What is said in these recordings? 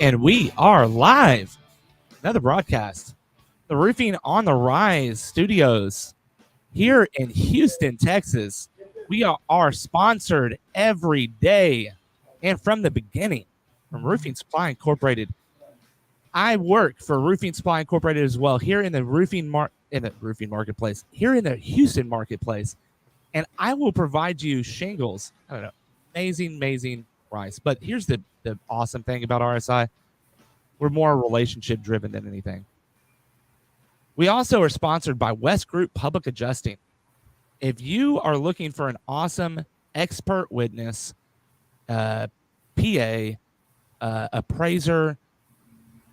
And we are live. Another broadcast. The Roofing on the Rise studios here in Houston, Texas. We are sponsored every day and from the beginning from Roofing Supply Incorporated. I work for Roofing Supply Incorporated as well here in the roofing marketplace, here in the Houston marketplace. And I will provide you shingles. I don't know, amazing price. But here's the awesome thing about RSI. We're more relationship driven than anything. We also are sponsored by West Group Public Adjusting. If you are looking for an awesome expert witness, PA, appraiser,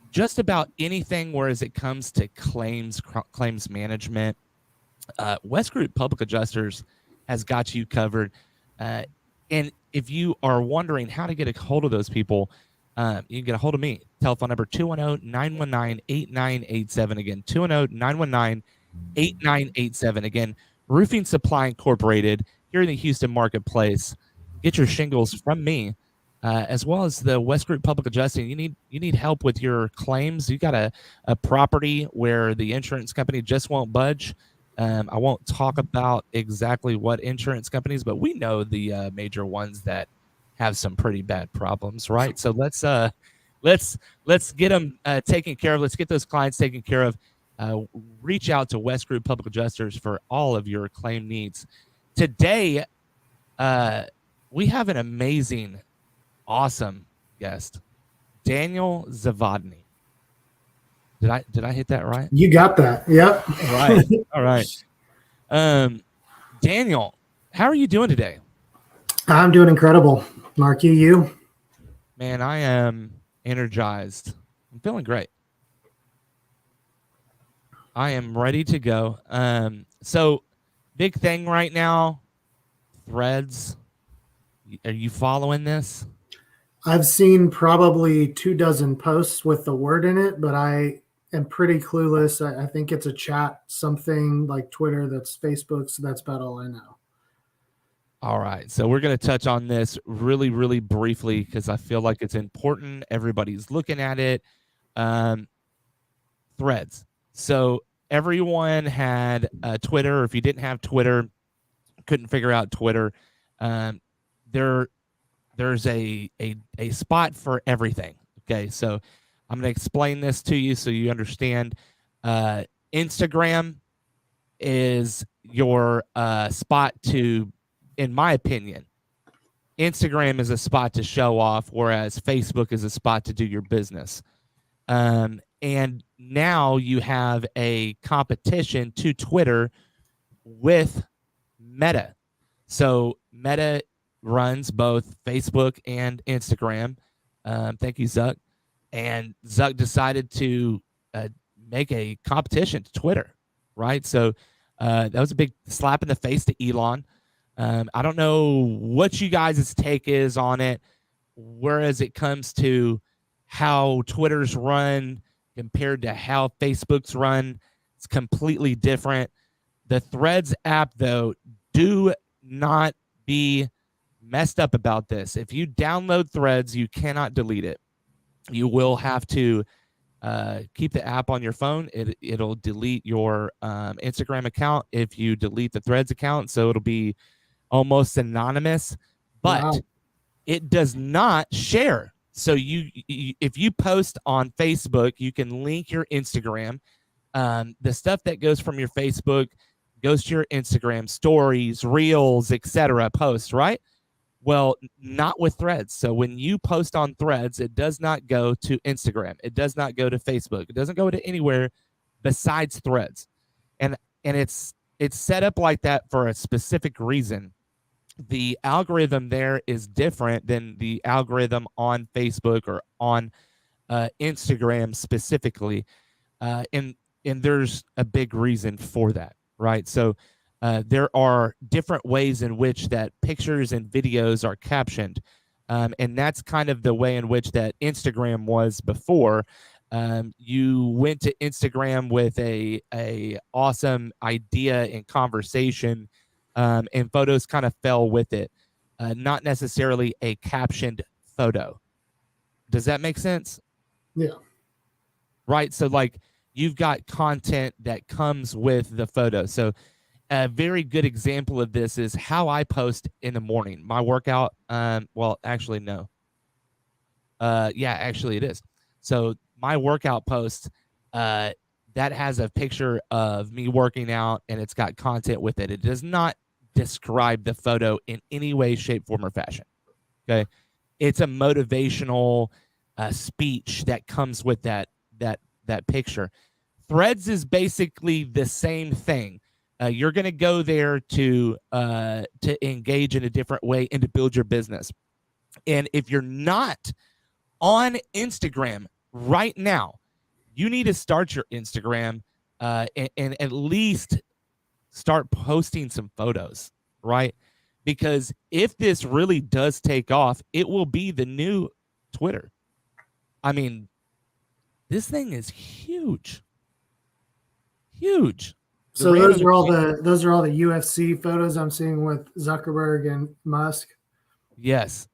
just about anything whereas it comes to claims management, West Group Public Adjusters has got you covered. And if you are wondering how to get a hold of those people, you can get a hold of me. Telephone number 210-919-8987. Again, 210-919-8987. Again, Roofing Supply Incorporated here in the Houston marketplace. Get your shingles from me, as well as the West Group Public Adjusting. You need help with your claims. You got a property where the insurance company just won't budge. I won't talk about exactly what insurance companies, but we know the major ones that have some pretty bad problems, right? So let's get them taken care of. Let's get those clients taken care of. Reach out to West Group Public Adjusters for all of your claim needs. Today, we have an amazing, awesome guest, Daniel Zavodney. Did I hit that right? You got that. Yep. All right. Daniel, how are you doing today? I'm doing incredible. Mark, you? Man, I am energized. I'm feeling great. I am ready to go. So big thing right now, Threads. Are you following this? I've seen probably 24 posts with the word in it, but I am pretty clueless. I think it's a chat, something like Twitter, that's Facebook. So that's about all I know. All right. So we're going to touch on this really briefly because I feel like it's important. Everybody's looking at it. Threads. So everyone had Twitter. Or if you didn't have Twitter, couldn't figure out Twitter, there's a spot for everything. Okay. So I'm going to explain this to you so you understand. Instagram is your spot to, in my opinion, Instagram is a spot to show off, whereas Facebook is a spot to do your business. And now you have a competition to Twitter with Meta. So Meta runs both Facebook and Instagram. Thank you, Zuck. And Zuck decided to make a competition to Twitter, right? So that was a big slap in the face to Elon. I don't know what you guys' take is on it, whereas it comes to how Twitter's run compared to how Facebook's run. It's completely different. The Threads app, though, do not be messed up about this. If you download Threads, you cannot delete it. You will have to keep the app on your phone. It'll delete your Instagram account if you delete the Threads account, so it'll be almost anonymous, but wow. It does not share. So you if you post on Facebook, you can link your Instagram. The stuff that goes from your Facebook goes to your Instagram stories, reels, etc. posts, right? Well, not with Threads. So when you post on Threads, it does not go to Instagram. It does not go to Facebook. It doesn't go to anywhere besides Threads. And it's set up like that for a specific reason. The algorithm there is different than the algorithm on Facebook or on Instagram specifically. And there's a big reason for that, right? So there are different ways in which that pictures and videos are captioned. And that's kind of the way in which that Instagram was before. You went to Instagram with a awesome idea and conversation, and photos kind of fell with it, not necessarily a captioned photo. Does that make sense? Yeah. Right. So like you've got content that comes with the photo. So a very good example of this is how I post in the morning. My workout, well, actually, no. Yeah, actually it is. So my workout post, uh, that has a picture of me working out and it's got content with it. It does not describe the photo in any way, shape, form, or fashion. Okay. It's a motivational speech that comes with that picture. Threads is basically the same thing. You're going to go there to engage in a different way and to build your business. And if you're not on Instagram right now, you need to start your Instagram and at least start posting some photos, right? Because if this really does take off, it will be the new Twitter. I mean, this thing is huge. Huge. The So those are all ramifications. the UFC photos I'm seeing with Zuckerberg and Musk. Yes.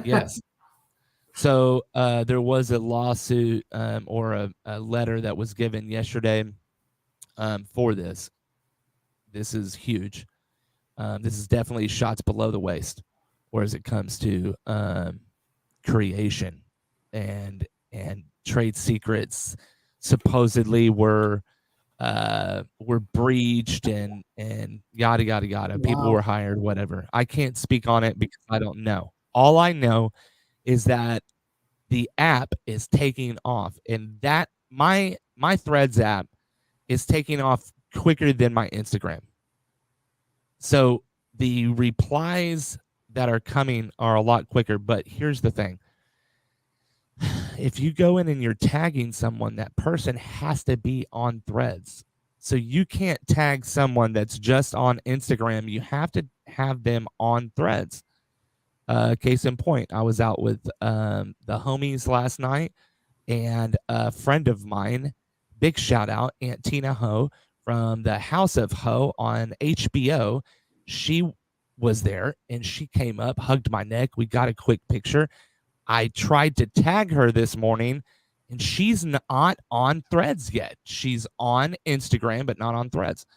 Yes. So there was a lawsuit or a letter that was given yesterday for this. This is huge. This is definitely shots below the waist, whereas it comes to creation and trade secrets supposedly were breached and yada yada yada. People were Wow. hired, whatever. I can't speak on it because I don't know. All I know is that the app is taking off, and that my Threads app is taking off quicker than my Instagram. So the replies that are coming are a lot quicker. But here's the thing: if you go in and you're tagging someone, that person has to be on Threads. So you can't tag someone that's just on Instagram. You have to have them on Threads. Case in point, I was out with the homies last night, and a friend of mine, big shout out, Aunt Tina Ho from the House of Ho on HBO. She was there and she came up, hugged my neck. We got a quick picture. I tried to tag her this morning and she's not on Threads yet. She's on Instagram, but not on Threads.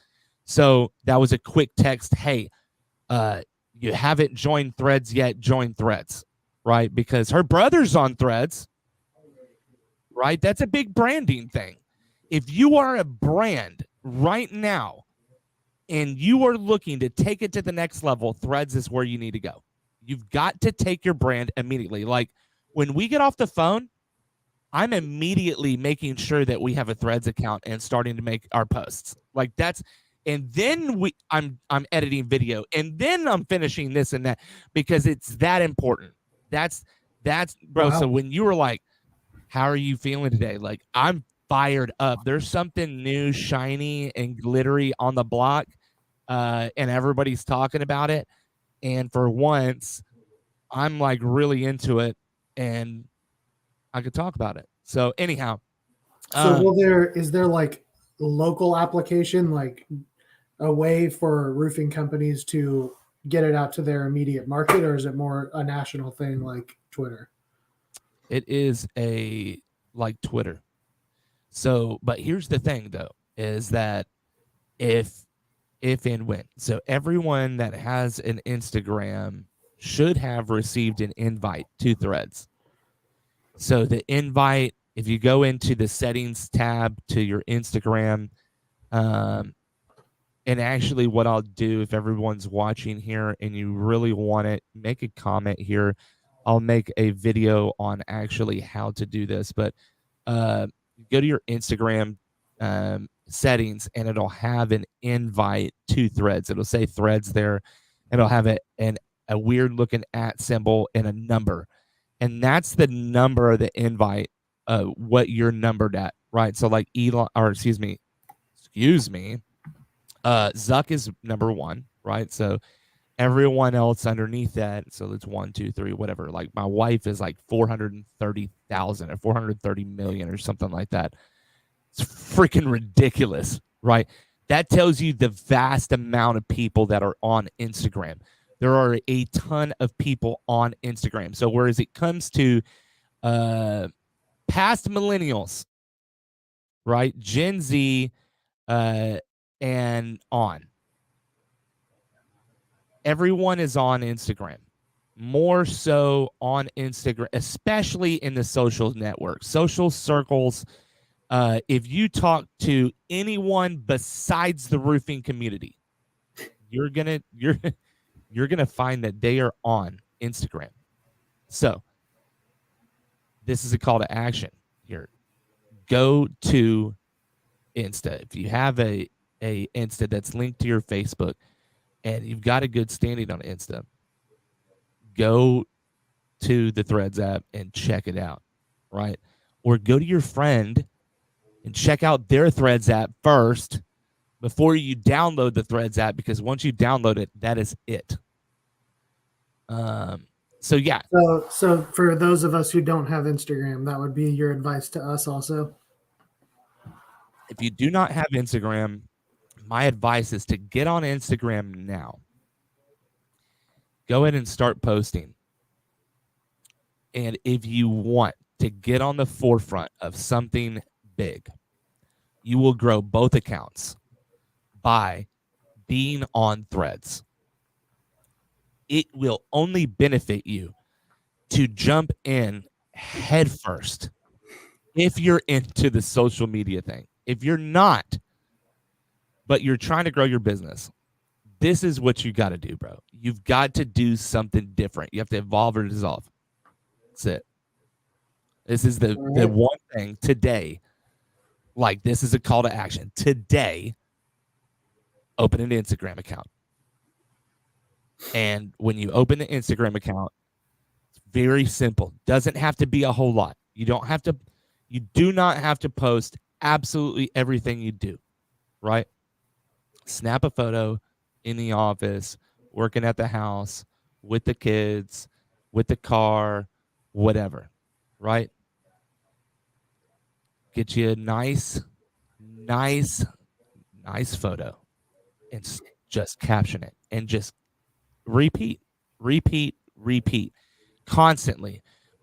So that was a quick text. Hey, you haven't joined Threads yet, join Threads, right? Because her brother's on Threads, right? That's a big branding thing. If you are a brand right now and you are looking to take it to the next level, Threads is where you need to go. You've got to take your brand immediately. Like when we get off the phone, I'm immediately making sure that we have a Threads account and starting to make our posts. Like that's, and then I'm editing video and then I'm finishing this and that because it's that important. That's bro. So Wow. when you were like, how are you feeling today? Like I'm fired up. There's something new, shiny and glittery on the block, and everybody's talking about it. And for once, I'm like really into it, and I could talk about it. So anyhow, So um, is there like local application, like a way for roofing companies to get it out to their immediate market, or is it more a national thing like Twitter? it is a like Twitter. So, but here's the thing though, is that if if and when, so everyone that has an Instagram should have received an invite to Threads. So the invite, if you go into the settings tab to your Instagram, um, and actually what I'll do if everyone's watching here and you really want it, make a comment here. I'll make a video on actually how to do this, but uh, go to your Instagram settings and it'll have an invite to Threads. It'll say Threads there. It'll have a weird looking at symbol and a number, and that's the number of the invite. What you're numbered at, right? So like Elon, or excuse me, Zuck is number one, right? So everyone else underneath that, so it's 1, 2, 3, whatever. Like my wife is like 430,000 or 430 million or something like that. It's freaking ridiculous, right? That tells you the vast amount of people that are on Instagram. There are a ton of people on Instagram. So whereas it comes to uh past millennials, right? Gen Z, and on. Everyone is on Instagram, more so on Instagram, especially in the social networks, social circles. If you talk to anyone besides the roofing community, you're gonna find that they are on Instagram. So this is a call to action here. Go to Insta. If you have a Insta that's linked to your Facebook and you've got a good standing on Insta, go to the Threads app and check it out, right? Or go to your friend and check out their Threads app first before you download the Threads app, because once you download it, that is it. So yeah. So for those of us who don't have Instagram, that would be your advice to us also. If you do not have Instagram, my advice is to get on Instagram now. Go ahead and start posting. And if you want to get on the forefront of something big, you will grow both accounts by being on Threads. It will only benefit you to jump in headfirst if you're into the social media thing. If you're not, but you're trying to grow your business, this is what you got to do, bro. You've got to do something different. You have to evolve or dissolve. That's it. This is the one thing today. Like, this is a call to action. Today, open an Instagram account. And when you open the Instagram account, it's very simple. Doesn't have to be a whole lot. You do not have to post absolutely everything you do, right? Snap a photo in the office, working at the house, with the kids, with the car, whatever, right? Get you a nice photo and just caption it and just repeat constantly.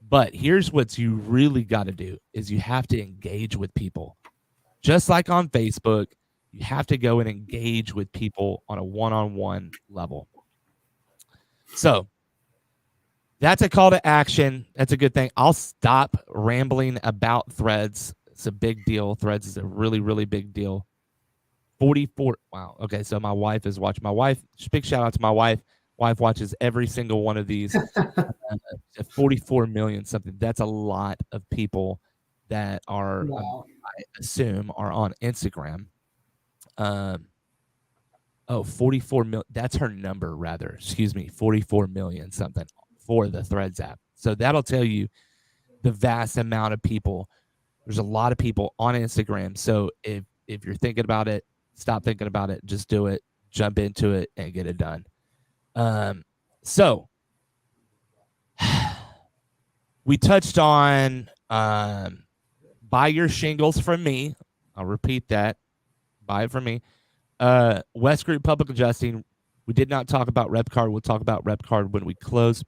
But here's what you really got to do is you have to engage with people. Just like on Facebook, you have to go and engage with people on a one-on-one level. So that's a call to action. That's a good thing. I'll stop rambling about Threads. It's a big deal. Threads is a really, really big deal. 44. Wow. Okay. So my wife is watching. My wife, big shout out to my wife. Wife watches every single one of these. 44 million something. That's a lot of people that are, wow. I assume, are on Instagram. 44 million. That's her number, rather. Excuse me. 44 million something for the Threads app. So that'll tell you the vast amount of people. There's a lot of people on Instagram. So if you're thinking about it, stop thinking about it. Just do it. Jump into it and get it done. So we touched on buy your shingles from me. I'll repeat that. Buy it from me. West Group Public Adjusting. We did not talk about RepCard. We'll talk about RepCard when we close.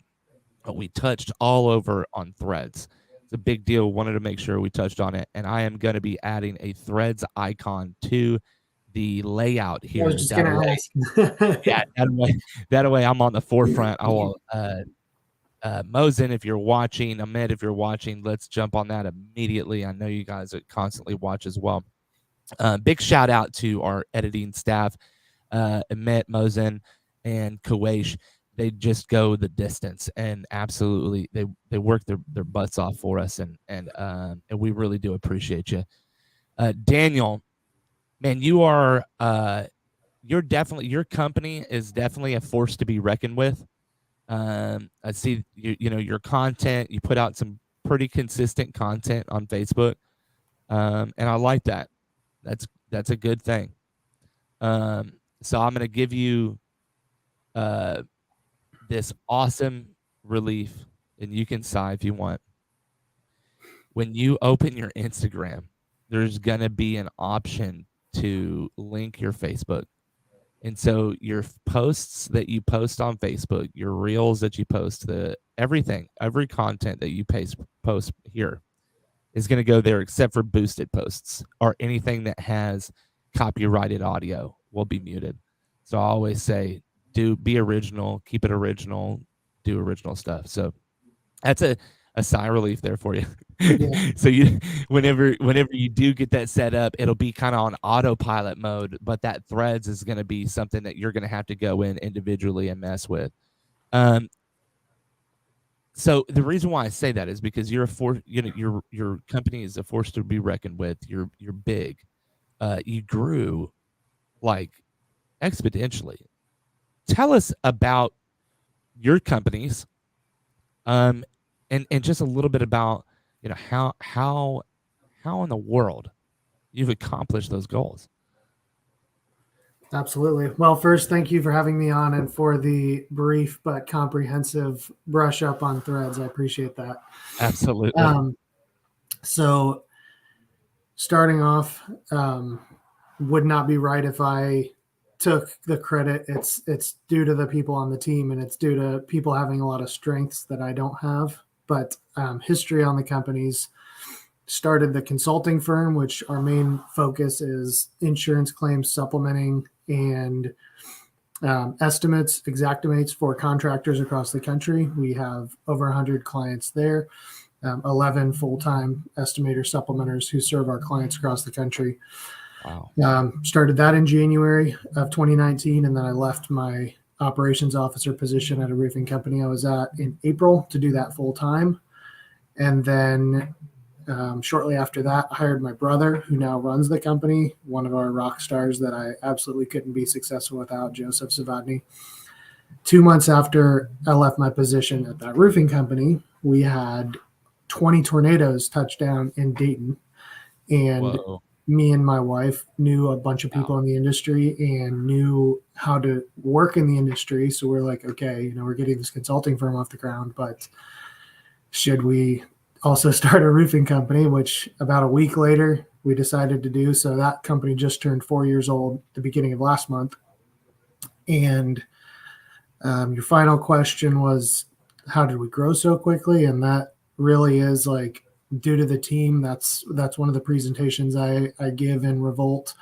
But we touched all over on Threads. It's a big deal. Wanted to make sure we touched on it. And I am going to be adding a Threads icon to the layout here. I was just going to ask. Yeah, that way I'm on the forefront. I will, Mosin, if you're watching, Ahmed, if you're watching, let's jump on that immediately. I know you guys constantly watch as well. Big shout out to our editing staff, Ahmed, Mosin, and Kuwaish. They just go the distance, and absolutely they work their butts off for us, and we really do appreciate you. Daniel, man, your company is definitely a force to be reckoned with. I see your content. You put out some pretty consistent content on Facebook, and I like that. That's a good thing. So I'm going to give you this awesome relief, and you can sigh if you want. When you open your Instagram, there's going to be an option to link your Facebook. And so your posts that you post on Facebook, your reels that you post, every content that you post here, is going to go there, except for boosted posts or anything that has copyrighted audio will be muted. So I always say, be original, keep it original, do original stuff. So that's a sigh of relief there for you. Yeah. So whenever you do get that set up, it'll be kind of on autopilot mode, but that threads is going to be something that you're going to have to go in individually and mess with. So the reason why I say that is because you're a force. Your company is a force to be reckoned with. You're big. You grew like exponentially. Tell us about your companies, and just a little bit about how in the world you've accomplished those goals. Absolutely. Well, first, thank you for having me on and for the brief but comprehensive brush up on threads. I appreciate that. Absolutely. So, starting off, would not be right if I took the credit. It's due to the people on the team, and it's due to people having a lot of strengths that I don't have. But history on the companies started the consulting firm, which our main focus is insurance claims supplementing and estimates, exactimates for contractors across the country. We have over 100 clients there, 11 full-time estimator supplementers who serve our clients across the country. Wow. Started that in January of 2019, and then I left my operations officer position at a roofing company I was at in April to do that full-time. And then shortly after that, I hired my brother, who now runs the company, one of our rock stars that I absolutely couldn't be successful without, Joseph Zavodney. 2 months after I left my position at that roofing company, we had 20 tornadoes touch down in Dayton. And Whoa. me and my wife knew a bunch of people in the industry and knew how to work in the industry. So we're like, okay, we're getting this consulting firm off the ground, but should we also start a roofing company, which about a week later we decided to do. So that company just turned 4 years old the beginning of last month. And your final question was, how did we grow so quickly? And that really is like due to the team. That's one of the presentations I give in Revolt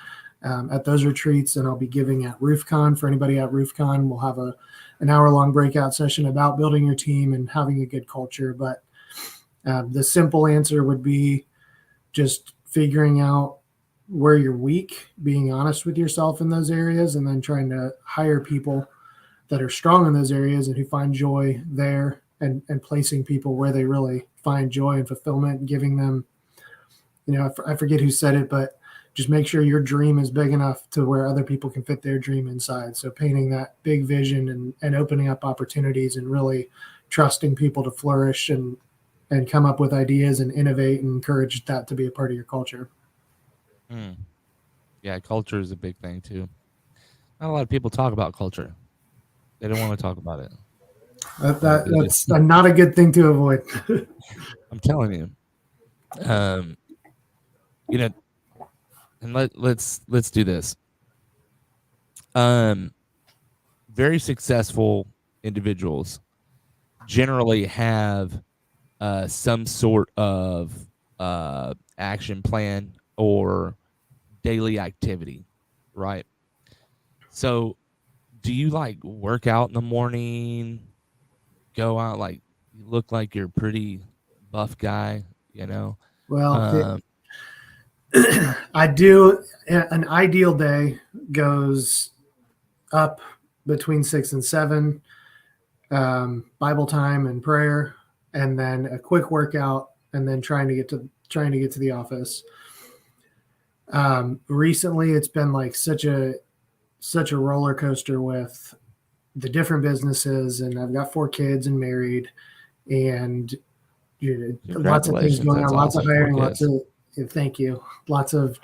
at those retreats, and I'll be giving at RoofCon. For anybody at RoofCon, we'll have an hour-long breakout session about building your team and having a good culture. But the simple answer would be just figuring out where you're weak, being honest with yourself in those areas, and then trying to hire people that are strong in those areas and who find joy there, and placing people where they really find joy and fulfillment, and giving them, I forget who said it, but just make sure your dream is big enough to where other people can fit their dream inside. So painting that big vision and opening up opportunities and really trusting people to flourish and come up with ideas and innovate and encourage that to be a part of your culture. Yeah, culture is a big thing too. Not a lot of people talk about culture. They don't want to talk about it. That's not a good thing to avoid. I'm telling you. And let's do this. Very successful individuals generally have some sort of action plan or daily activity, right? So do you like work out in the morning, go out, like you look like you're a pretty buff guy, Well, I do. An ideal day goes up between 6 and 7, Bible time and prayer, and then a quick workout, and then trying to get to the office. Recently, it's been like such a roller coaster with the different businesses, and I've got 4 kids and married, and lots of things going on, lots of hiring, thank you, lots of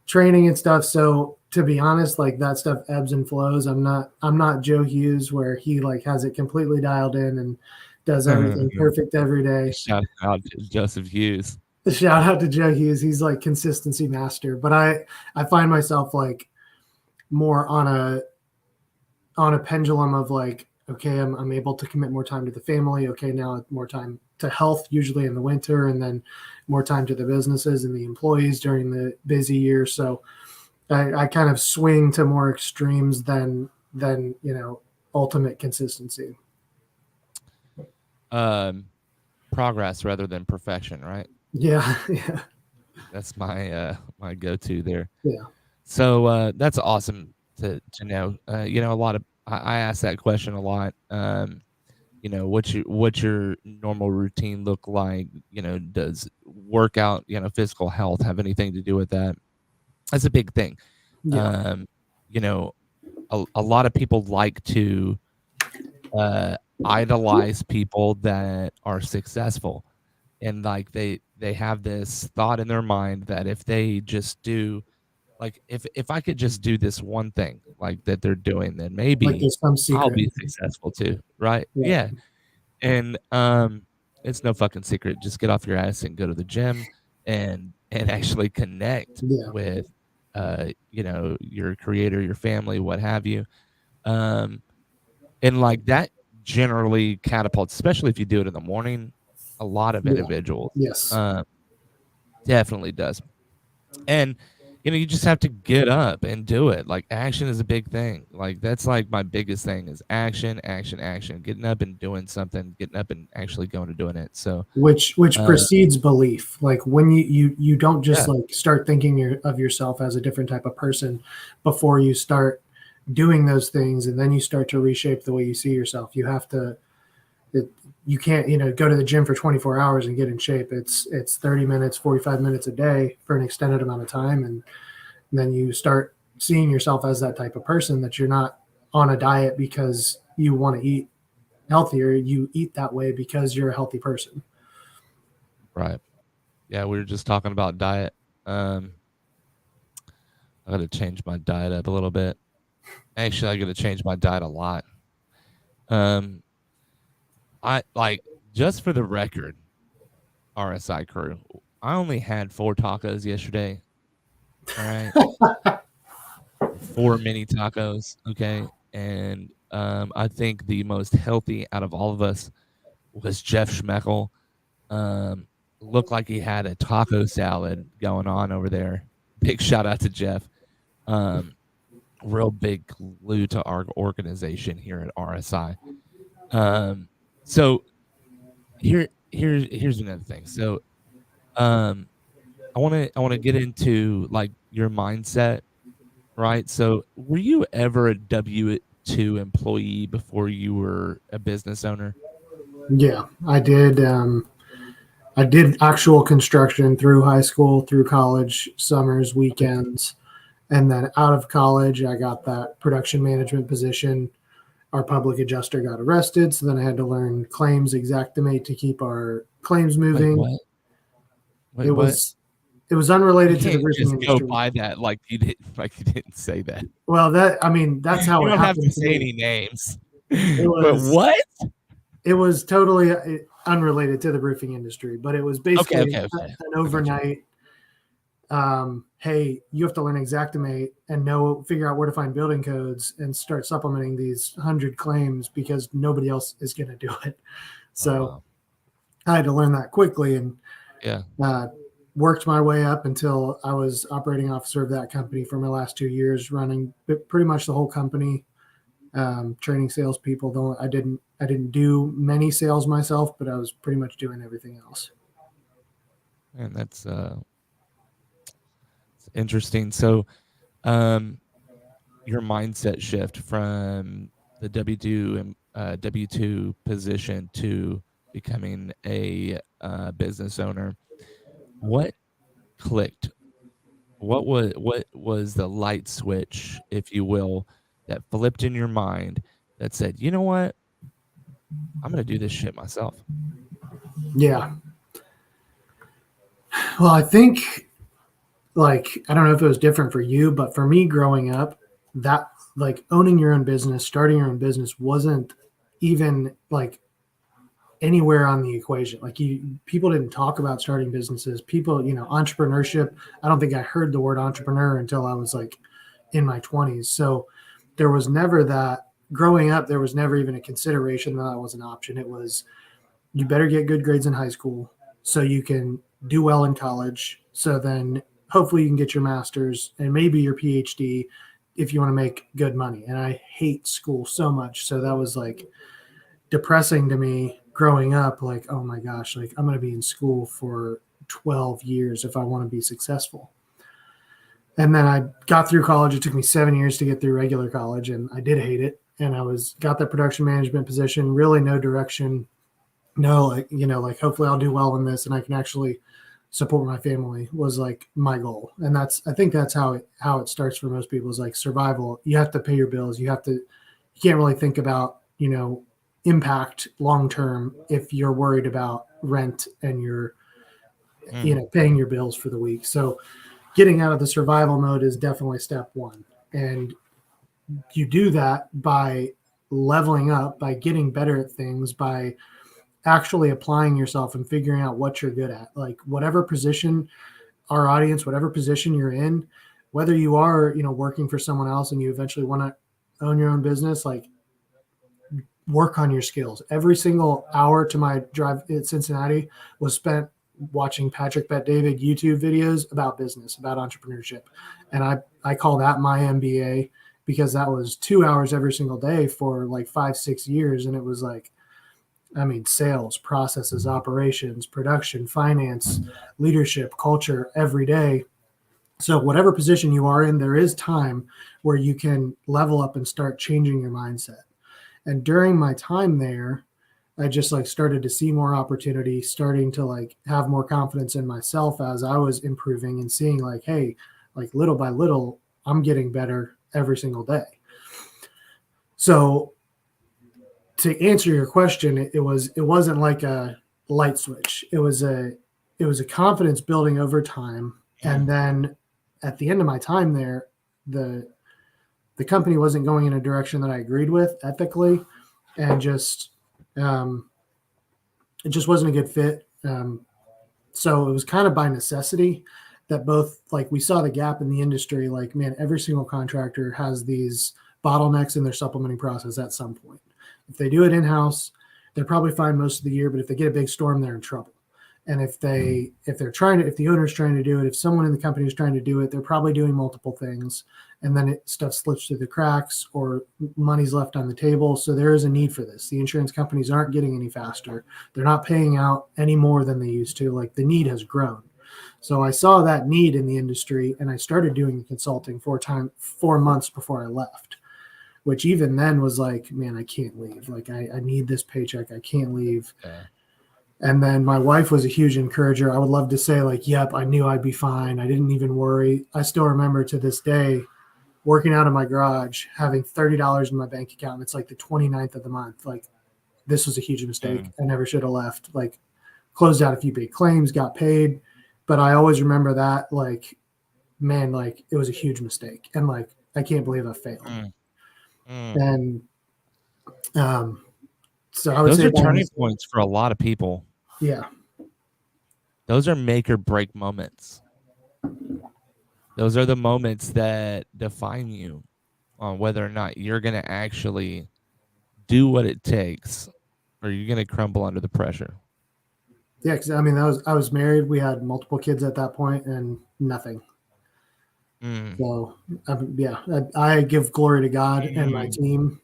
training and stuff. So to be honest, like that stuff ebbs and flows. I'm not Joe Hughes where he like has it completely dialed in and does everything perfect every day. Shout out to Joseph Hughes. Shout out to Joe Hughes. He's like consistency master. But I find myself like more on a pendulum of like, okay, I'm able to commit more time to the family. Okay, now more time to health usually in the winter, and then more time to the businesses and the employees during the busy year. So I kind of swing to more extremes than ultimate consistency. Progress rather than perfection, right? Yeah, yeah, That's my go-to there. yeah, So that's awesome to know. A lot of I ask that question a lot. What's your normal routine look like? Does workout, physical health have anything to do with that? That's a big thing. yeah. Um, a lot of people like to uh, idolize people that are successful, and like they have this thought in their mind that if they just do, like, if I could just do this one thing like that they're doing, then Like maybe there's some I'll secret. be successful too, right? Yeah, Yeah. And it's no fucking secret. Just get off your ass and go to the gym and actually connect yeah, with your creator, your family, what have you. Um and like that generally catapults, especially if you do it in the morning, a lot of yeah. individuals. Yes. Um Definitely does. And you just have to get up and do it. Like action is a big thing. Like that's like my biggest thing is action, action, action. Getting up and doing something, getting up and actually going to doing it. So Which uh precedes belief. Like when you don't just yeah, like start thinking of yourself as a different type of person before you start doing those things, and then you start to reshape the way you see yourself. You have to. It, you can't go to the gym for 24 hours and get in shape. It's 30 minutes, 45 minutes a day for an extended amount of time, and then you start seeing yourself as that type of person, that you're not on a diet because you want to eat healthier. You eat that way because you're a healthy person. right. Yeah, we were just talking about diet. Um I gotta change my diet up a little bit. Actually, I gotta change my diet a lot. Um I like, just for the record, RSI crew, I only had 4 tacos yesterday. All right. 4 mini tacos, okay? And, I think the most healthy out of all of us was Jeff Schmeckel. Um, Looked like he had a taco salad going on over there. Big shout out to Jeff. Um, Real big glue to our organization here at RSI. So here's another thing. So, um, I wanna get into, like, your mindset. Right, so were you ever a W-2 employee before you were a business owner? Yeah, I did. I did actual construction through high school, through college, summers, Okay. weekends, and then out of college, I got that production management position. Our public adjuster got arrested, so then I had to learn claims exactimate to keep our claims Wait, moving. what? Wait, It what? was it was You unrelated to the can't roofing just go industry. by that like you didn't say that. Well, that's how You it don't have to happened to say me. any names. It But was what? it was totally unrelated to the roofing industry, but it was Okay, basically okay, okay. an I got you. overnight. Hey, you have to learn Exactimate and figure out where to find building codes and start supplementing these 100 claims because nobody else is going to do it. Oh, So wow. I had to learn that quickly, and Yeah. uh, worked my way up until I was operating officer of that company for my last 2 years, running pretty much the whole company, training salespeople. Though I didn't do many sales myself, but I was pretty much doing everything else. And that's it's interesting. So, um, your mindset shift from the W-2 position to becoming a, business owner, what clicked? What was the light switch, if you will, that flipped in your mind that said, "You know what? I'm gonna do this shit myself." Yeah. Well, I think, like, I don't know if it was different for you, but for me growing up, that, like, owning your own business, starting your own business wasn't even like anywhere on the equation. Like, people didn't talk about starting businesses. People, entrepreneurship. I don't think I heard the word entrepreneur until I was like in my 20s. So there was never that growing up. There was never even a consideration that was an option. It was you better get good grades in high school so you can do well in college. So then hopefully you can get your master's and maybe your PhD if you want to make good money. And I hate school so much. So that was like depressing to me growing up. Like, oh my gosh, like I'm going to be in school for 12 years if I want to be successful. And then I got through college. It took me 7 years to get through regular college, and I did hate it. And I got that production management position, really no direction, no, like, like hopefully I'll do well in this and I can actually support my family was like my goal. And I think that's how it starts for most people is like survival. You have to pay your bills. You can't really think about, impact long term if you're worried about rent and you're, paying your bills for the week. So getting out of the survival mode is definitely step one. And you do that by leveling up, by getting better at things, by actually applying yourself and figuring out what you're good at. Like whatever position our audience, whatever position you're in, whether you are, working for someone else and you eventually want to own your own business, like work on your skills. Every single hour to my drive at Cincinnati was spent watching Patrick Bet David YouTube videos about business, about entrepreneurship. And I call that my MBA because that was 2 hours every single day for like 5-6 years. And it was like, sales, processes, operations, production, finance, leadership, culture every day. So whatever position you are in, there is time where you can level up and start changing your mindset. And during my time there, I just like started to see more opportunity, starting to like have more confidence in myself as I was improving and seeing like, hey, like little by little, I'm getting better every single day. So to answer your question, it wasn't like a light switch. It was a confidence building over time. And then at the end of my time there, the company wasn't going in a direction that I agreed with ethically, and just it just wasn't a good fit. So it was kind of by necessity that both like we saw the gap in the industry. Like, man, every single contractor has these bottlenecks in their supplementing process at some point. If they do it in-house, they're probably fine most of the year, but if they get a big storm, they're in trouble. And if the owner's trying to do it, if someone in the company is trying to do it, they're probably doing multiple things, and then stuff slips through the cracks or money's left on the table. So there is a need for this. The insurance companies aren't getting any faster. They're not paying out any more than they used to. Like the need has grown. So I saw that need in the industry, and I started doing the consulting 4 months before I left, which even then was like, man, I can't leave. Like I need this paycheck. I can't leave. Yeah. And then my wife was a huge encourager. I would love to say like, yep, I knew I'd be fine. I didn't even worry. I still remember to this day working out of my garage, having $30 in my bank account. And it's like the 29th of the month. Like this was a huge mistake. I never should have left. Like closed out a few big claims, got paid. But I always remember that like, man, like it was a huge mistake. And like, I can't believe I failed. And so I would those say are turning points for a lot of people. Yeah. Those are make or break moments. Those are the moments that define you on whether or not you're going to actually do what it takes or you're going to crumble under the pressure. Yeah, because I was married. We had multiple kids at that point and nothing. So, I give glory to God and my team.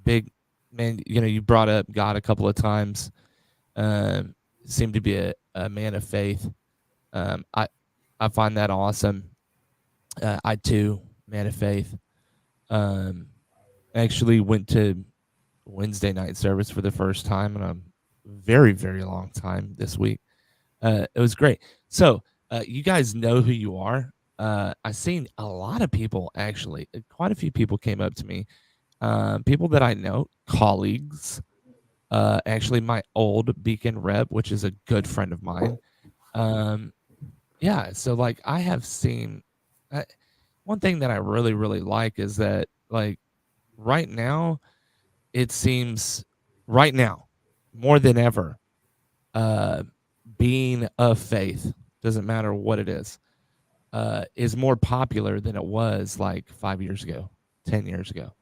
Big man, you brought up God a couple of times. Seemed to be a man of faith. I find that awesome. I too, man of faith. Actually went to Wednesday night service for the first time in a very, very long time this week. It was great. So you guys know who you are. I've seen a lot of people, actually, quite a few people came up to me. People that I know, colleagues, actually my old Beacon rep, which is a good friend of mine. Yeah, so like I have seen one thing that I really, really like is that like right now, it seems right now more than ever, being of faith, doesn't matter what it is more popular than it was like 5 years ago, 10 years ago,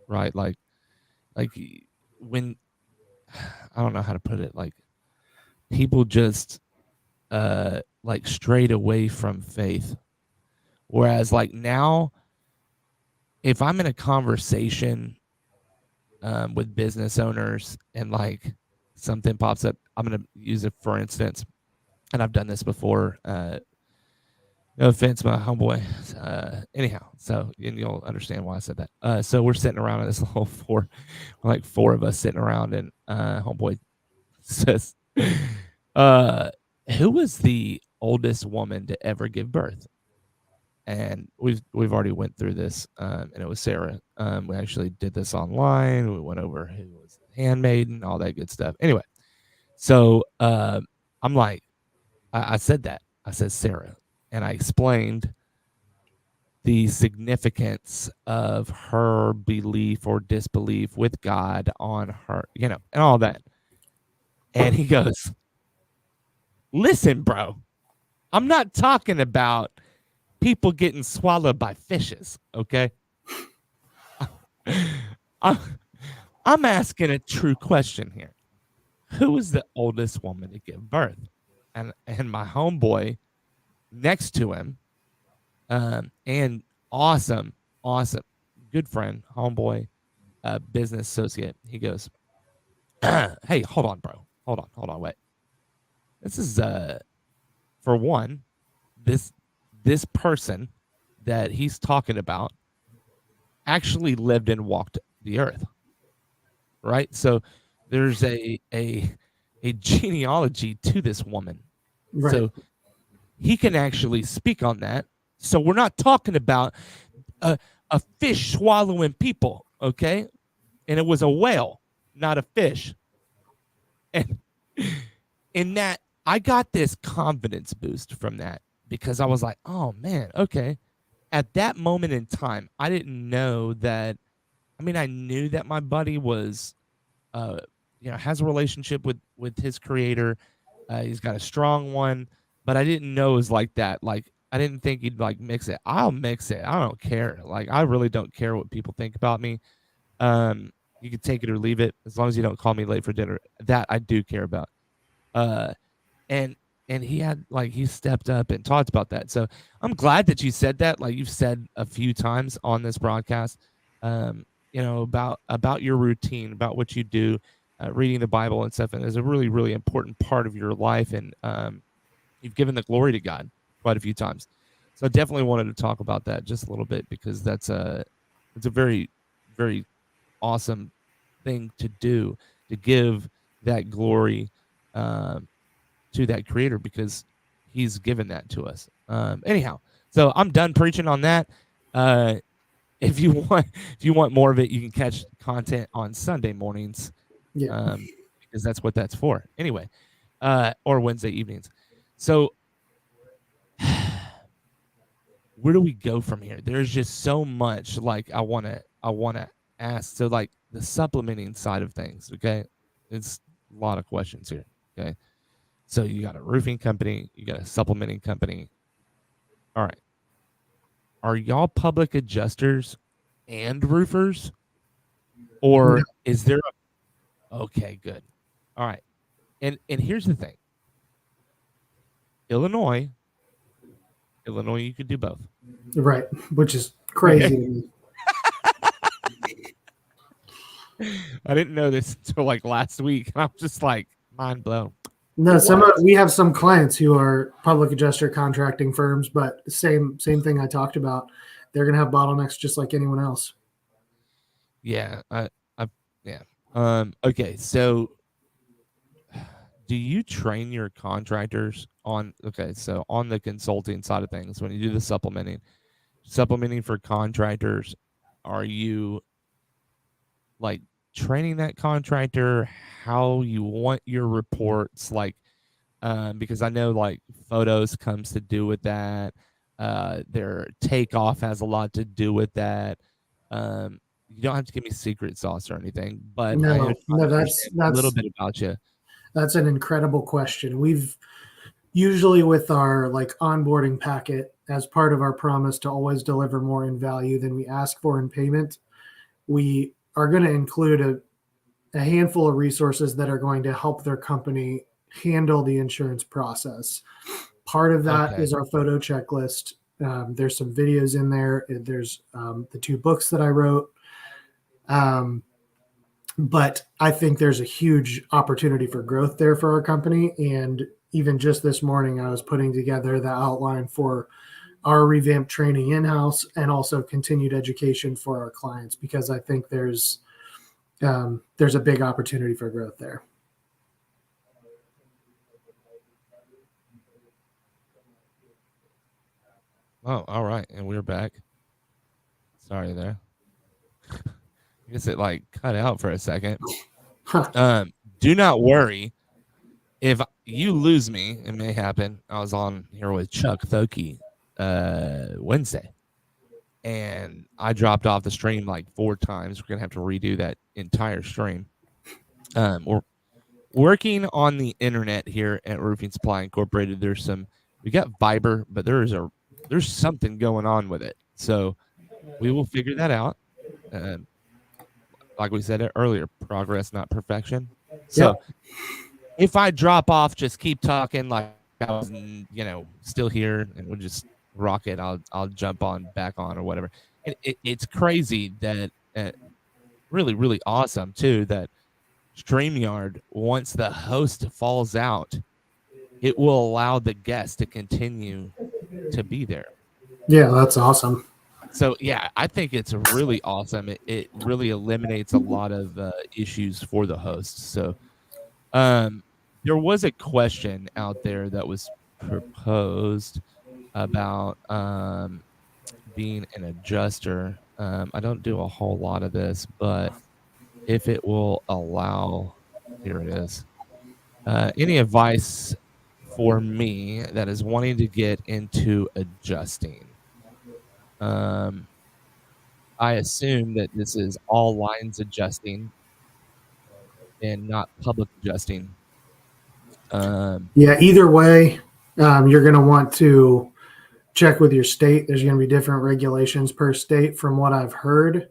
right? Like Like when I don't know how to put it, like people just like strayed away from faith. Whereas like now, if I'm in a conversation with business owners and like something pops up, I'm gonna use it for instance, and I've done this before. No offense, my homeboy. Anyhow, so and you'll understand why I said that. So we're sitting around in this little like four of us sitting around, and homeboy says, uh, "Who was the oldest woman to ever give birth?" And we've already went through this, and it was Sarah. We actually did this online. We went over who was the handmaiden, all that good stuff. Anyway, so I'm like, I said that. I said Sarah, and I explained the significance of her belief or disbelief with God on her, and all that. And he goes, "Listen, bro, I'm not talking about people getting swallowed by fishes, okay? I'm, I'm asking a true question here. Who is the oldest woman to give birth?" And my homeboy next to him, and awesome, awesome, good friend, homeboy, business associate. He goes, "Hey, hold on, bro. Hold on, wait. This is for one, this person that he's talking about actually lived and walked the earth, right? So there's a genealogy to this woman. Right. So he can actually speak on that. So we're not talking about a fish swallowing people, okay? And it was a whale, not a fish. And in that, I got this confidence boost from that because I was like, oh man, okay. At that moment in time, I didn't know that. I mean, I knew that my buddy was, uh, has a relationship with his creator. He's got a strong one, but I didn't know it was like that. Like, I didn't think he'd like mix it. I'll mix it. I don't care. Like, I really don't care what people think about me. Um, you can take it or leave it as long as you don't call me late for dinner. That I do care about. Uh, and he stepped up and talked about that. So I'm glad that you said that. Like you've said a few times on this broadcast, about your routine, about what you do, reading the Bible and stuff, and it's a really really important part of your life. And you've given the glory to God quite a few times. So I definitely wanted to talk about that just a little bit because it's a very very awesome thing to do, to give that glory to that creator because he's given that to us. Anyhow, so I'm done preaching on that. Uh, if you want more of it, you can catch content on Sunday mornings. Yeah. Because that's what that's for. Anyway, or Wednesday evenings. So where do we go from here? There's just so much like I wanna ask. So like the supplementing side of things, okay? It's a lot of questions here. Okay. So you got a roofing company, you got a supplementing company. All right. Are y'all public adjusters and roofers? Or No. is there okay, good. All right. And here's the thing. Illinois, you could do both. Right. Which is crazy. Okay. I didn't know this until like last week. I'm just like mind blown. No, we have some clients who are public adjuster contracting firms, but same thing I talked about. They're going to have bottlenecks just like anyone else. Yeah, yeah. Okay, so do you train your contractors on so on the consulting side of things when you do the supplementing for contractors, are you like training that contractor how you want your reports like because I know like photos comes to do with that. Their takeoff has a lot to do with that. You don't have to give me secret sauce or anything, but I No, just want to that's understand a little bit about you. that's an incredible question. We've usually with our like onboarding packet as part of our promise to always deliver more in value than we ask for in payment, we are going to include a handful of resources that are going to help their company handle the insurance process. Part of that is our photo checklist. There's some videos in there. There's the 2 books that I wrote. But I think there's a huge opportunity for growth there for our company. And even just this morning, I was putting together the outline for our revamped training in-house and also continued education for our clients, because I think there's a big opportunity for growth there. Oh, all right. And we're back. Sorry there. I guess it like cut out for a second. Do not worry. If you lose me, it may happen. I was on here with Chuck Thoki Wednesday, and I dropped off the stream like 4 times. We're going to have to redo that entire stream. We're working on the internet here at Roofing Supply Incorporated. We got Viber, but there's something going on with it. So we will figure that out. Like we said earlier, progress, not perfection. So if I drop off, just keep talking like I was, still here, and we'll just rock it. I'll jump back on or whatever. It's crazy that really, really awesome too that StreamYard, once the host falls out, it will allow the guest to continue to be there. Yeah, that's awesome. So yeah, I think it's really awesome. It really eliminates a lot of issues for the hosts. So there was a question out there that was proposed about being an adjuster. I don't do a whole lot of this, but if it will allow, here it is. Any advice for me that is wanting to get into adjusting? I assume that this is all lines adjusting and not public adjusting. Yeah, either way, you're going to want to check with your state. There's going to be different regulations per state. From what I've heard,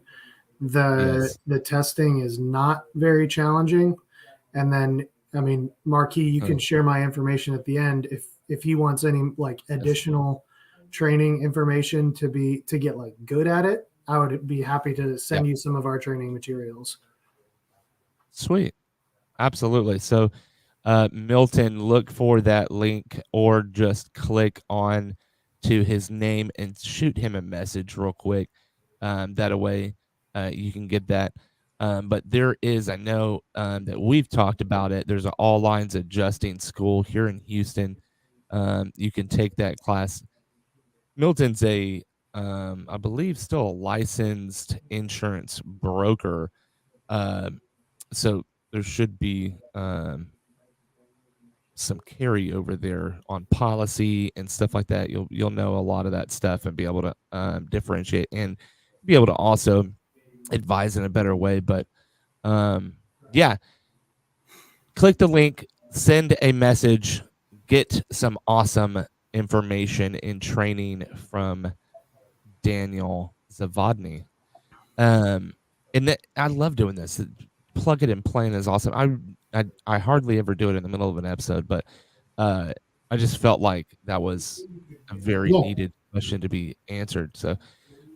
the testing is not very challenging. And then, I mean, Marquis, you can share my information at the end if he wants any like additional training information to get like good at it. I would be happy to send you some of our training materials. Sweet. Absolutely. So, Milton, look for that link or just click on to his name and shoot him a message real quick. That way you can get that. But there is, I know that we've talked about it. There's an all lines adjusting school here in Houston. You can take that class. Milton's I believe, still a licensed insurance broker. So there should be some carryover there on policy and stuff like that. You'll know a lot of that stuff and be able to differentiate and be able to also advise in a better way. But yeah, click the link, send a message, get some awesome information and training from Daniel Zavodney. And I love doing this. Plug it and playing is awesome. I hardly ever do it in the middle of an episode, but I just felt like that was a very needed question to be answered. So,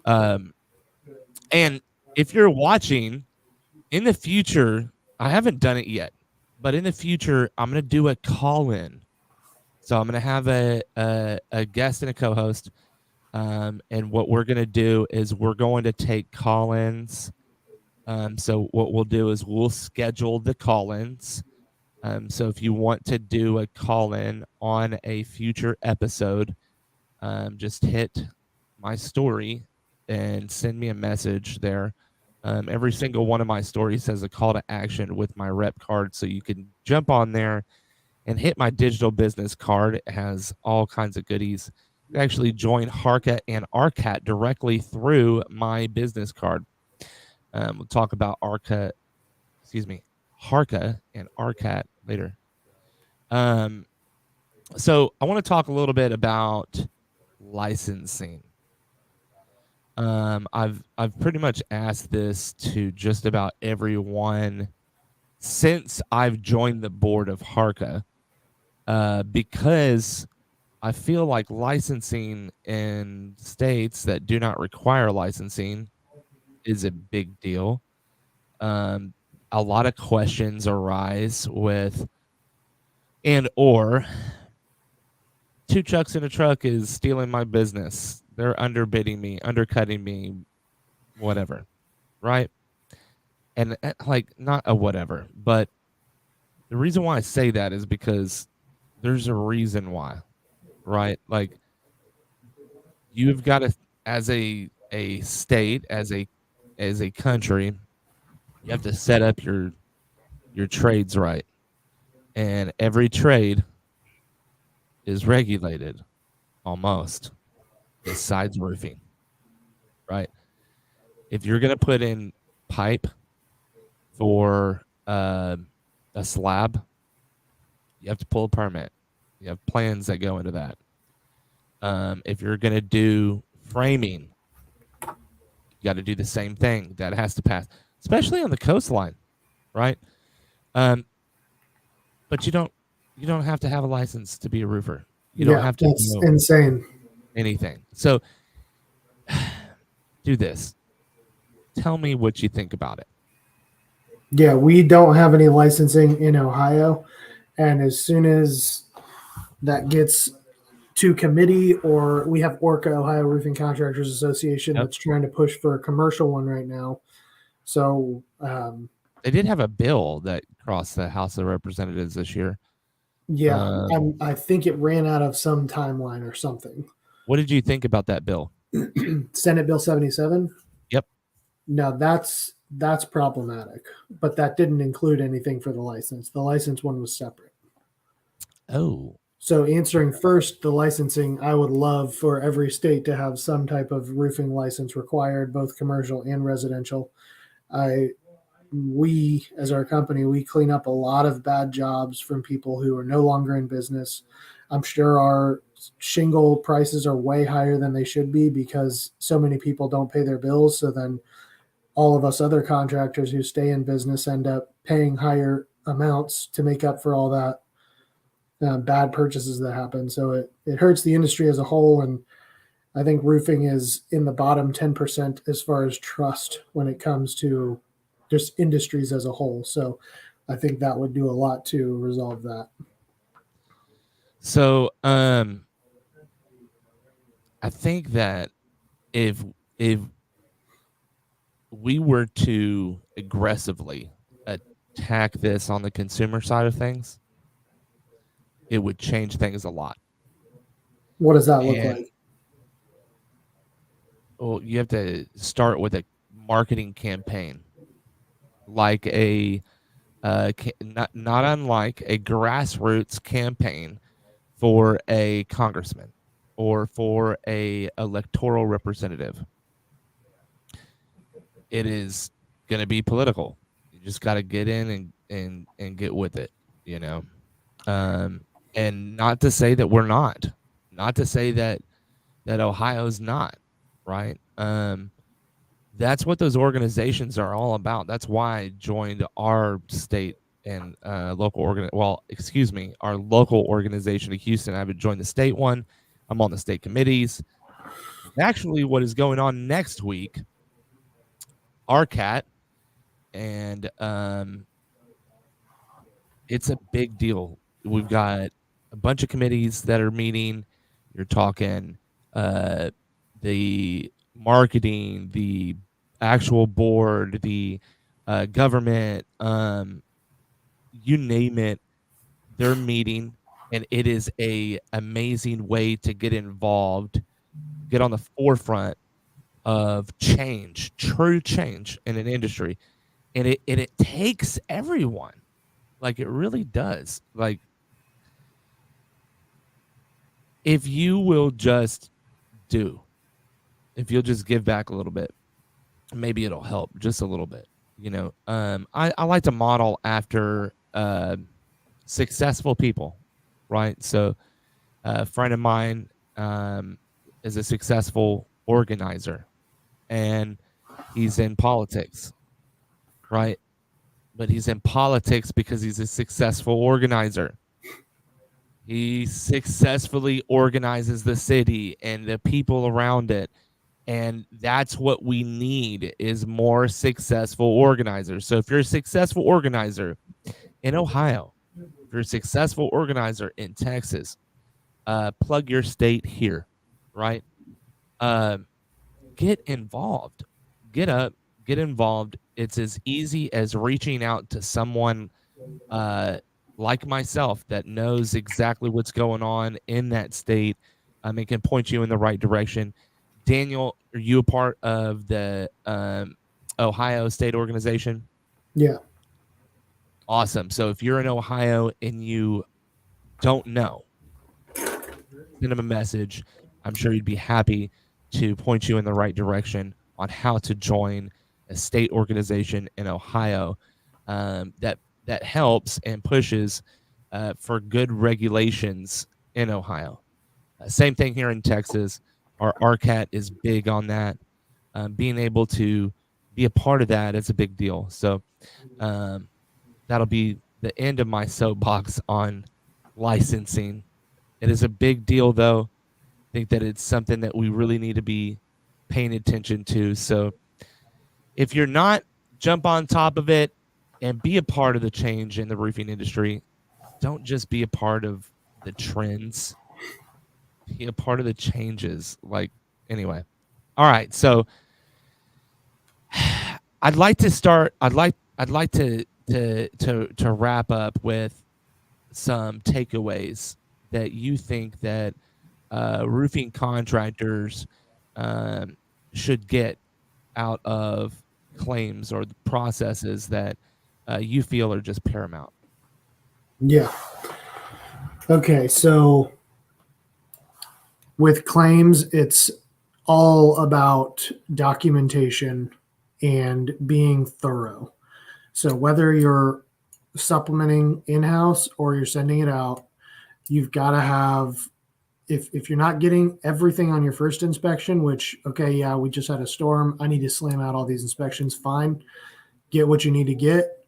and if you're watching in the future, I haven't done it yet, but in the future, I'm going to do a call-in. So I'm going to have a guest and a co-host. And what we're going to do is we're going to take call-ins. So what we'll do is we'll schedule the call-ins. So if you want to do a call-in on a future episode, just hit my story and send me a message there. Every single one of my stories has a call to action with my rep card, so you can jump on there and hit my digital business card. It has all kinds of goodies. You actually join HARCA and RCAT directly through my business card. We'll talk about HARCA and RCAT later. So I want to talk a little bit about licensing. I've pretty much asked this to just about everyone since I've joined the board of HARCA, because I feel like licensing in states that do not require licensing is a big deal. Um, a lot of questions arise with or two trucks in a truck is stealing my business. They're underbidding me, undercutting me, whatever, right? And like not a whatever, but the reason why I say that is because there's a reason why, right? Like you've got to, as a state, as a country, you have to set up your trades right, and every trade is regulated almost, besides roofing, right? If you're going to put in pipe for a slab, you have to pull a permit. You have plans that go into that. If you're going to do framing, you got to do the same thing. That has to pass, especially on the coastline, right? Um, but you don't have to have a license to be a roofer. You don't Yeah, have to that's know insane. anything. So do this. Tell me what you think about it. Yeah, we don't have any licensing in Ohio. And as soon as that gets to committee, or we have ORCA, Ohio Roofing Contractors Association, Yep. that's trying to push for a commercial one right now. So, They did have a bill that crossed the House of Representatives this year. yeah, Um, I think it ran out of some timeline or something. what did you think about that bill? Senate Bill 77. Yep. No, that's problematic, but that didn't include anything for the license. The license one was separate. Oh, So answering first, the licensing, I would love for every state to have some type of roofing license required, both commercial and residential. I we as our company, we clean up a lot of bad jobs from people who are no longer in business. I'm sure our shingle prices are way higher than they should be because so many people don't pay their bills. So then all of us other contractors who stay in business end up paying higher amounts to make up for all that bad purchases that happen. So it hurts the industry as a whole. And I think roofing is in the bottom 10% as far as trust when it comes to just industries as a whole. So I think that would do a lot to resolve that. so I think that if we were to aggressively attack this on the consumer side of things, it would change things a lot. What does that look And like? well, you have to start with a marketing campaign, like a not unlike a grassroots campaign for a congressman or for a electoral representative. It is going to be political. You just got to get in and get with it, you know. Um, and not to say that we're not to say that Ohio's not, right? That's what those organizations are all about. That's why I joined our state and excuse me, our local organization in Houston. I would join the state one. I'm on the state committees. Actually, what is going on next week, RCAT, and it's a big deal. We've got a bunch of committees that are meeting. You're talking uh, the marketing, the actual board, the government, you name it. They're meeting, and it is a amazing way to get involved, get on the forefront of change, true change in an industry, and it takes everyone. Like it really does. Like if you will just do, if you'll just give back a little bit, maybe it'll help just a little bit. You know, I like to model after successful people, right? So a friend of mine is a successful organizer. and he's in politics, right? But he's in politics because he's a successful organizer. He successfully organizes the city and the people around it. And that's what we need, is more successful organizers. So if you're a successful organizer in Ohio, if you're a successful organizer in Texas, plug your state here, right? Um, get involved. Get up, get involved. It's as easy as reaching out to someone like myself that knows exactly what's going on in that state, and can point you in the right direction. Daniel, are you a part of the Ohio State organization? Yeah. Awesome. So if you're in Ohio and you don't know, send him a message. I'm sure he'd be happy to point you in the right direction on how to join a state organization in Ohio, that helps and pushes for good regulations in Ohio. Same thing here in Texas. Our RCAT is big on that. Being able to be a part of that is a big deal. So that'll be the end of my soapbox on licensing. It is a big deal, though. I think that it's something that we really need to be paying attention to. So if you're not, jump on top of it and be a part of the change in the roofing industry. Don't just be a part of the trends, be a part of the changes. Like, anyway. All right. So I'd like to start, I'd like to wrap up with some takeaways that you think that roofing contractors should get out of claims, or the processes that you feel are just paramount. Yeah. Okay. So with claims, it's all about documentation and being thorough. So whether you're supplementing in-house or you're sending it out, you've got to have, if you're not getting everything on your first inspection, which, okay, yeah, we just had a storm, I need to slam out all these inspections, fine, get what you need to get.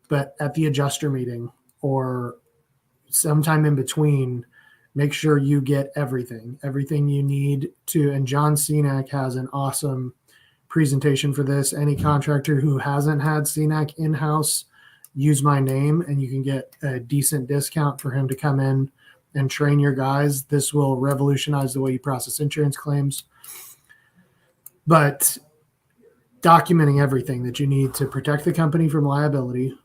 But at the adjuster meeting or sometime in between, make sure you get everything you need to. And John Cenac has an awesome presentation for this. Any contractor who hasn't had Cenac in-house, use my name and you can get a decent discount for him to come in and train your guys. This will revolutionize the way you process insurance claims. But documenting everything that you need to protect the company from liability,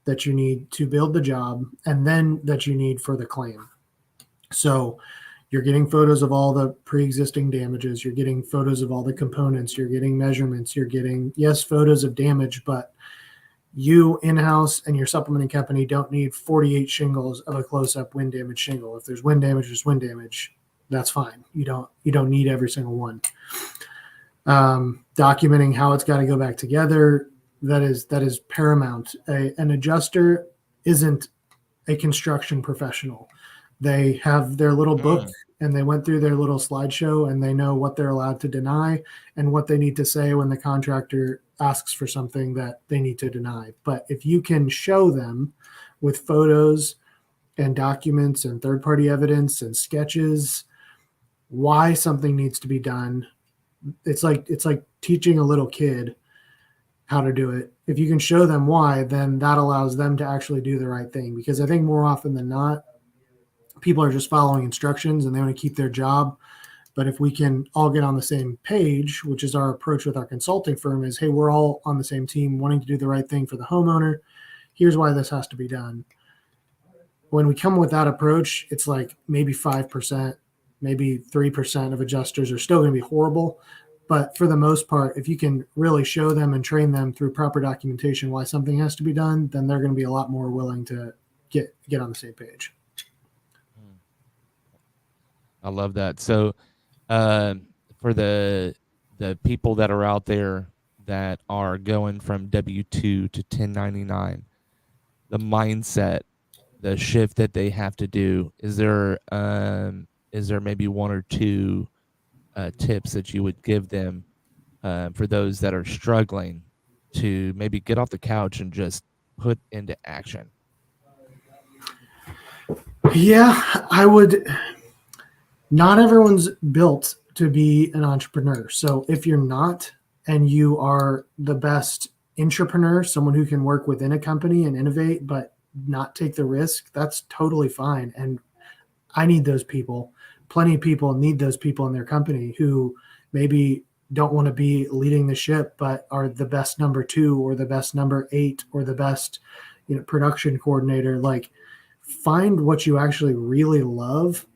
that you need to build the job, and then that you need for the claim. So you're getting photos of all the pre-existing damages. You're getting photos of all the components. You're getting measurements. You're getting, yes, photos of damage, but you in-house and your supplementing company don't need 48 shingles of a close-up wind damage shingle. If there's wind damage, there's wind damage. That's fine. You don't need every single one. Documenting how it's got to go back together. That is paramount. An adjuster isn't a construction professional. They have their little book and they went through their little slideshow and they know what they're allowed to deny and what they need to say when the contractor asks for something that they need to deny. But if you can show them with photos and documents and third-party evidence and sketches why something needs to be done, it's like teaching a little kid how to do it. If you can show them why, then that allows them to actually do the right thing. Because I think more often than not, people are just following instructions and they want to keep their job. But if we can all get on the same page, which is our approach with our consulting firm, is, hey, we're all on the same team wanting to do the right thing for the homeowner. Here's why this has to be done. When we come with that approach, it's like maybe 5%, maybe 3% of adjusters are still going to be horrible. But for the most part, if you can really show them and train them through proper documentation why something has to be done, then they're going to be a lot more willing to get on the same page. I love that. So for the people that are out there that are going from W-2 to 1099, the mindset, the shift that they have to do, is there maybe one or two tips that you would give them for those that are struggling to maybe get off the couch and just put into action? Yeah, I would. Not everyone's built to be an entrepreneur. So if you're not, and you are the best entrepreneur, someone who can work within a company and innovate, but not take the risk, that's totally fine. And I need those people. Plenty of people need those people in their company who maybe don't want to be leading the ship, but are the best number two or the best number eight or the best, production coordinator. Like, find what you actually really love,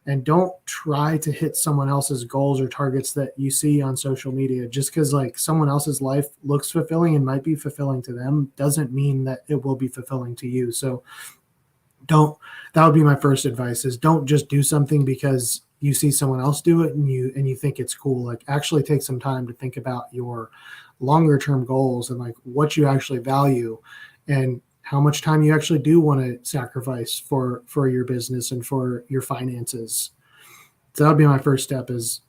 and don't try to hit someone else's goals or targets that you see on social media. Just because like someone else's life looks fulfilling and might be fulfilling to them doesn't mean that it will be fulfilling to you. So don't that would be my first advice, is don't just do something because you see someone else do it and you think it's cool. Like, actually take some time to think about your longer term goals and like what you actually value, and how much time you actually do want to sacrifice for your business and for your finances. So that would be my first step, is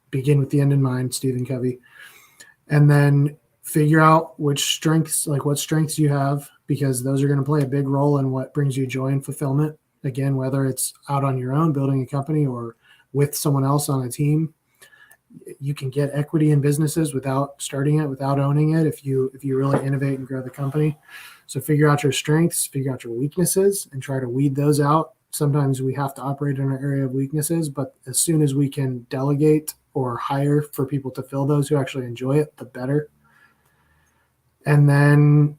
begin with the end in mind, Stephen Covey. And then figure out what strengths you have, because those are going to play a big role in what brings you joy and fulfillment. Again, whether it's out on your own building a company or with someone else on a team. You can get equity in businesses without starting it, without owning it, if you really innovate and grow the company. So figure out your strengths, figure out your weaknesses, and try to weed those out. Sometimes we have to operate in our area of weaknesses, but as soon as we can delegate or hire for people to fill those who actually enjoy it, the better. And then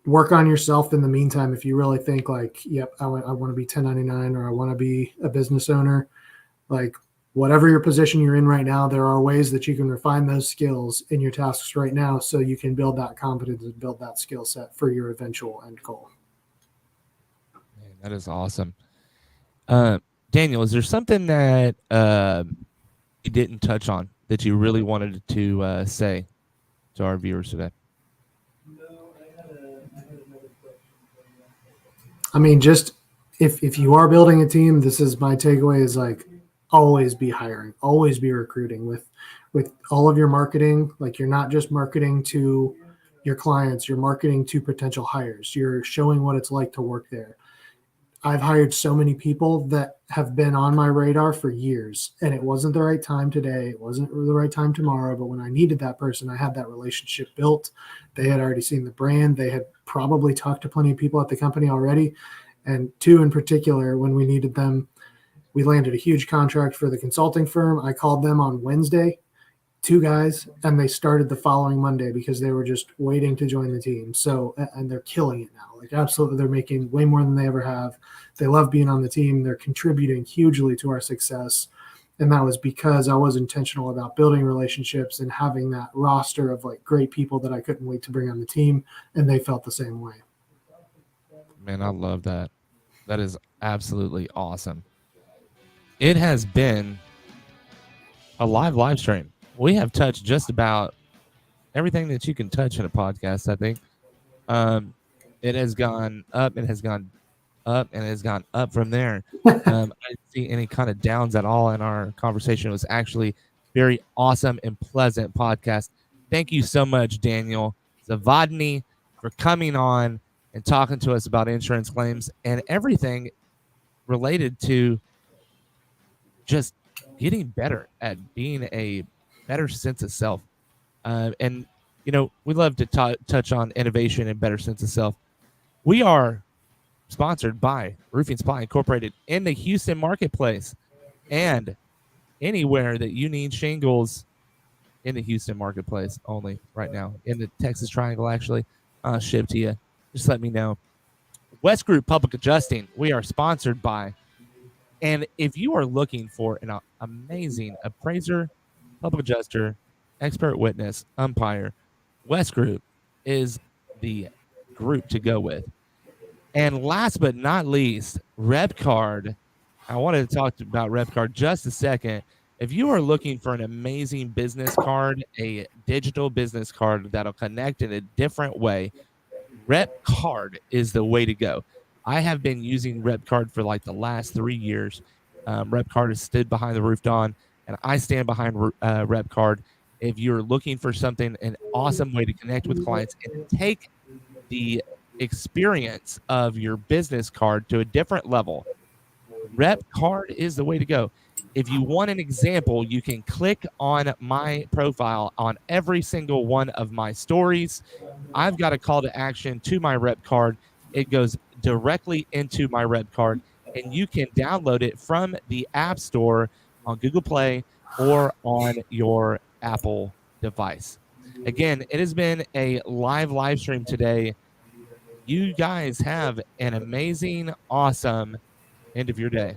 work on yourself in the meantime. If you really think like, yep, I want to be 1099 or I want to be a business owner, like whatever your position you're in right now, there are ways that you can refine those skills in your tasks right now so you can build that confidence and build that skill set for your eventual end goal. Man, that is awesome. Daniel, is there something that you didn't touch on that you really wanted to say to our viewers today? I mean, just if you are building a team, this is my takeaway, is like, always be hiring, always be recruiting with all of your marketing. Like, you're not just marketing to your clients, you're marketing to potential hires. You're showing what it's like to work there. I've hired so many people that have been on my radar for years, and it wasn't the right time today. It wasn't the right time tomorrow. But when I needed that person, I had that relationship built. They had already seen the brand. They had probably talked to plenty of people at the company already. And two in particular, when we needed them, we landed a huge contract for the consulting firm. I called them on Wednesday, 2 guys, and they started the following Monday because they were just waiting to join the team. So, and they're killing it now. Like, absolutely, they're making way more than they ever have. They love being on the team. They're contributing hugely to our success. And that was because I was intentional about building relationships and having that roster of like great people that I couldn't wait to bring on the team. And they felt the same way. Man, I love that. That is absolutely awesome. It has been a live stream. We have touched just about everything that you can touch in a podcast, I think. It has gone up, it has gone up, and it has gone up from there. I didn't see any kind of downs at all in our conversation. It was actually very awesome and pleasant podcast. Thank you so much, Daniel Zavodney, for coming on and talking to us about insurance claims and everything related to just getting better at being a better sense of self. And, we love to touch on innovation and better sense of self. We are sponsored by Roofing Supply Incorporated in the Houston marketplace, and anywhere that you need shingles in the Houston marketplace only right now, in the Texas Triangle, actually, shipped to you. Just let me know. West Group Public Adjusting, we are sponsored by. And if you are looking for an amazing appraiser, public adjuster, expert witness, umpire, West Group is the group to go with. And last but not least, RepCard. I wanted to talk about RepCard just a second. If you are looking for an amazing business card, a digital business card that'll connect in a different way, RepCard is the way to go. I have been using RepCard for like the last 3 years. RepCard has stood behind the Roof Dawn, and I stand behind RepCard. if you're looking for something, an awesome way to connect with clients and take the experience of your business card to a different level, Rep Card is the way to go. If you want an example, you can click on my profile on every single one of my stories. I've got a call to action to my Rep Card. It goes directly into my Rep Card, and you can download it from the App Store on Google Play or on your Apple device. Again, it has been a live stream today. You guys have an amazing, awesome end of your day.